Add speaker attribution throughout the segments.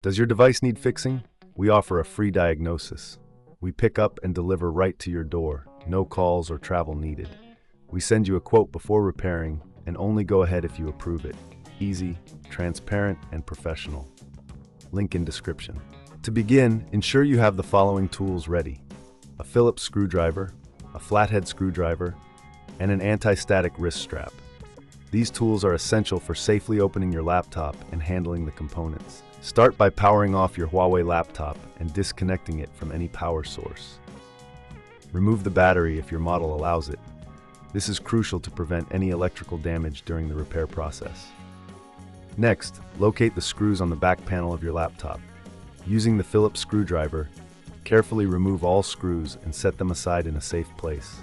Speaker 1: Does your device need fixing? We offer a free diagnosis. We pick up and deliver right to your door, no calls or travel needed. We send you a quote before repairing and only go ahead if you approve it. Easy, transparent, and professional. Link in description. To begin, ensure you have the following tools ready: a Phillips screwdriver, a flathead screwdriver, and an anti-static wrist strap. These tools are essential for safely opening your laptop and handling the components. Start by powering off your Huawei laptop and disconnecting it from any power source. Remove the battery if your model allows it. This is crucial to prevent any electrical damage during the repair process. Next, locate the screws on the back panel of your laptop. Using the Phillips screwdriver, carefully remove all screws and set them aside in a safe place.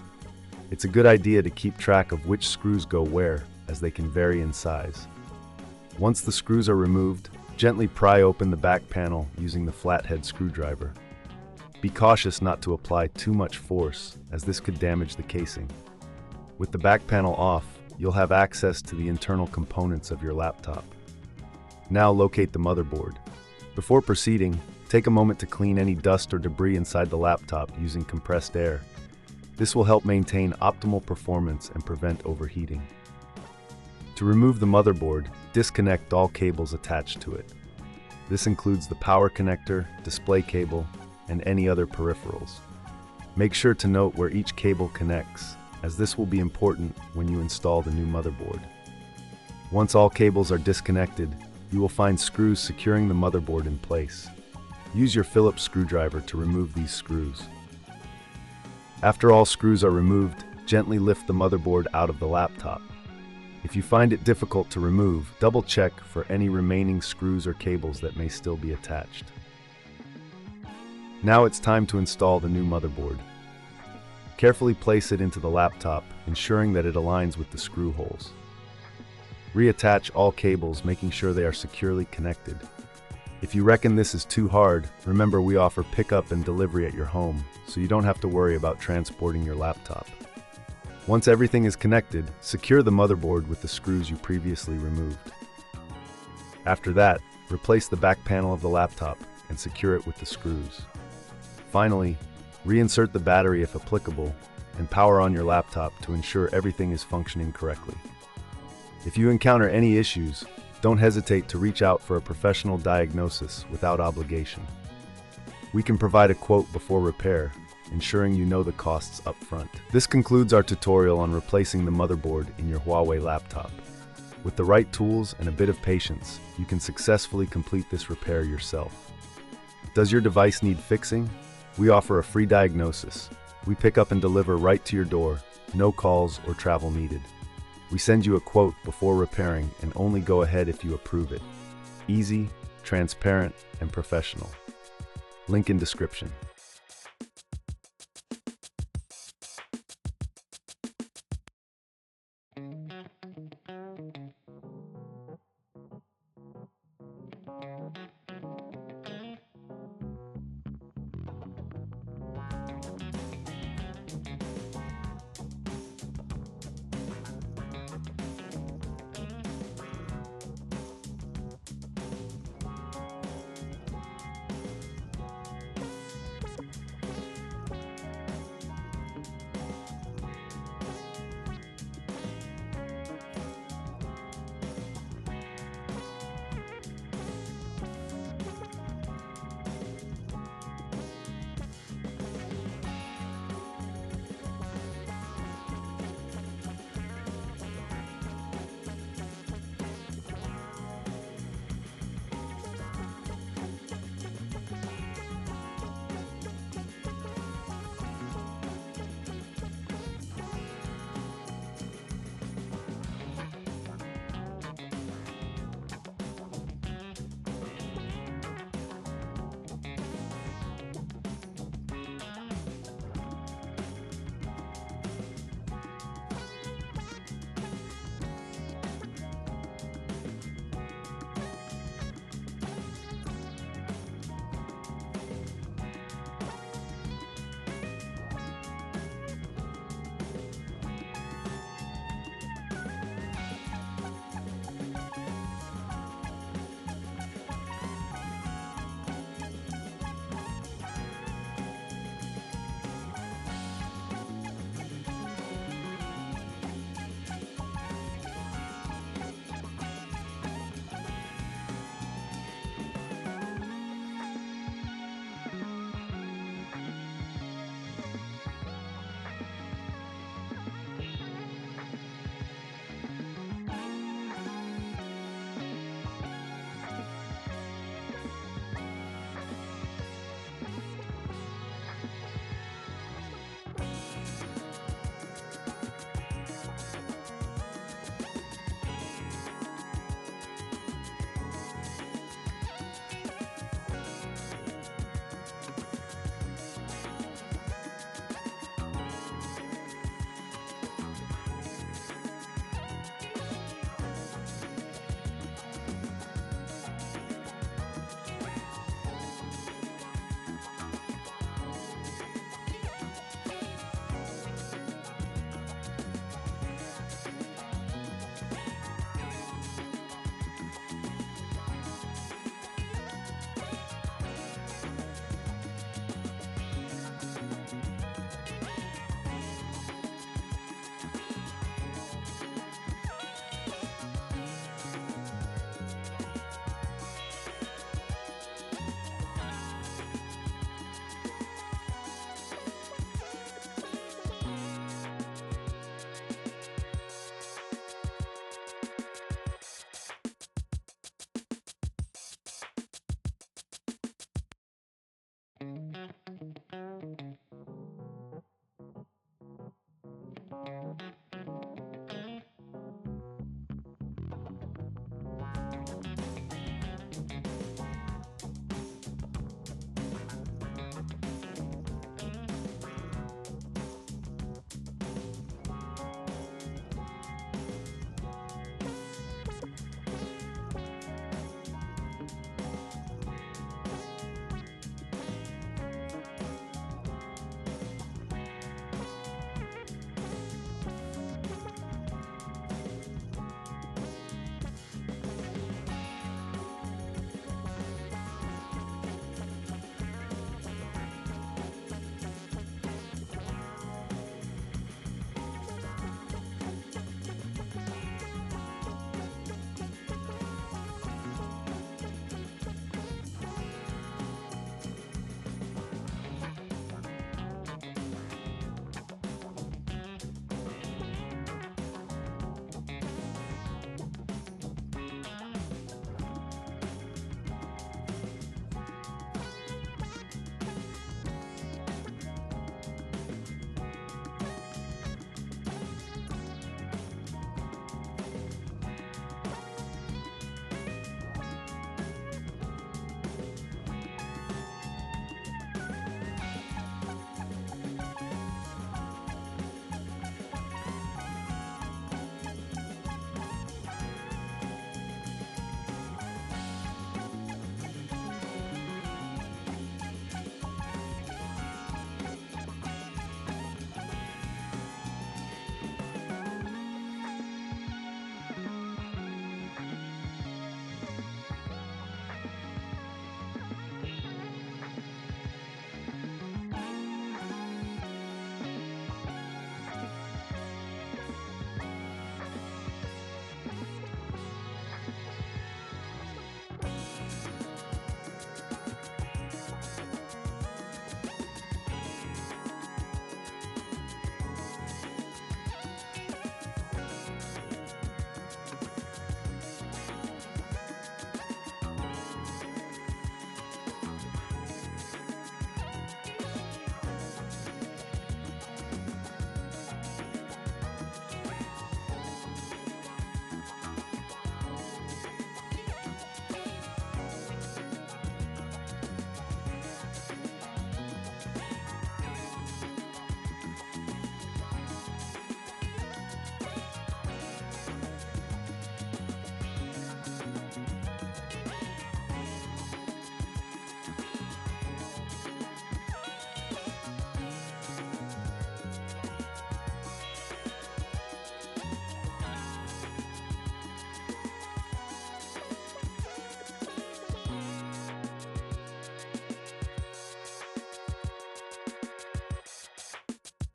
Speaker 1: It's a good idea to keep track of which screws go where, as they can vary in size. Once the screws are removed, gently pry open the back panel using the flathead screwdriver. Be cautious not to apply too much force, as this could damage the casing. With the back panel off, you'll have access to the internal components of your laptop. Now locate the motherboard. Before proceeding, take a moment to clean any dust or debris inside the laptop using compressed air. This will help maintain optimal performance and prevent overheating. To remove the motherboard, disconnect all cables attached to it. This includes the power connector, display cable, and any other peripherals. Make sure to note where each cable connects, as this will be important when you install the new motherboard. Once all cables are disconnected, you will find screws securing the motherboard in place. Use your Phillips screwdriver to remove these screws. After all screws are removed, gently lift the motherboard out of the laptop. If you find it difficult to remove, double-check for any remaining screws or cables that may still be attached. Now it's time to install the new motherboard. Carefully place it into the laptop, ensuring that it aligns with the screw holes. Reattach all cables, making sure they are securely connected. If you reckon this is too hard, remember we offer pickup and delivery at your home, so you don't have to worry about transporting your laptop. Once everything is connected, secure the motherboard with the screws you previously removed. After that, replace the back panel of the laptop and secure it with the screws. Finally, reinsert the battery if applicable and power on your laptop to ensure everything is functioning correctly. If you encounter any issues, don't hesitate to reach out for a professional diagnosis without obligation. We can provide a quote before repair, ensuring you know the costs up front. This concludes our tutorial on replacing the motherboard in your Huawei laptop. With the right tools and a bit of patience, you can successfully complete this repair yourself. Does your device need fixing? We offer a free diagnosis. We pick up and deliver right to your door, no calls or travel needed. We send you a quote before repairing and only go ahead if you approve it. Easy, transparent, and professional. Link in description.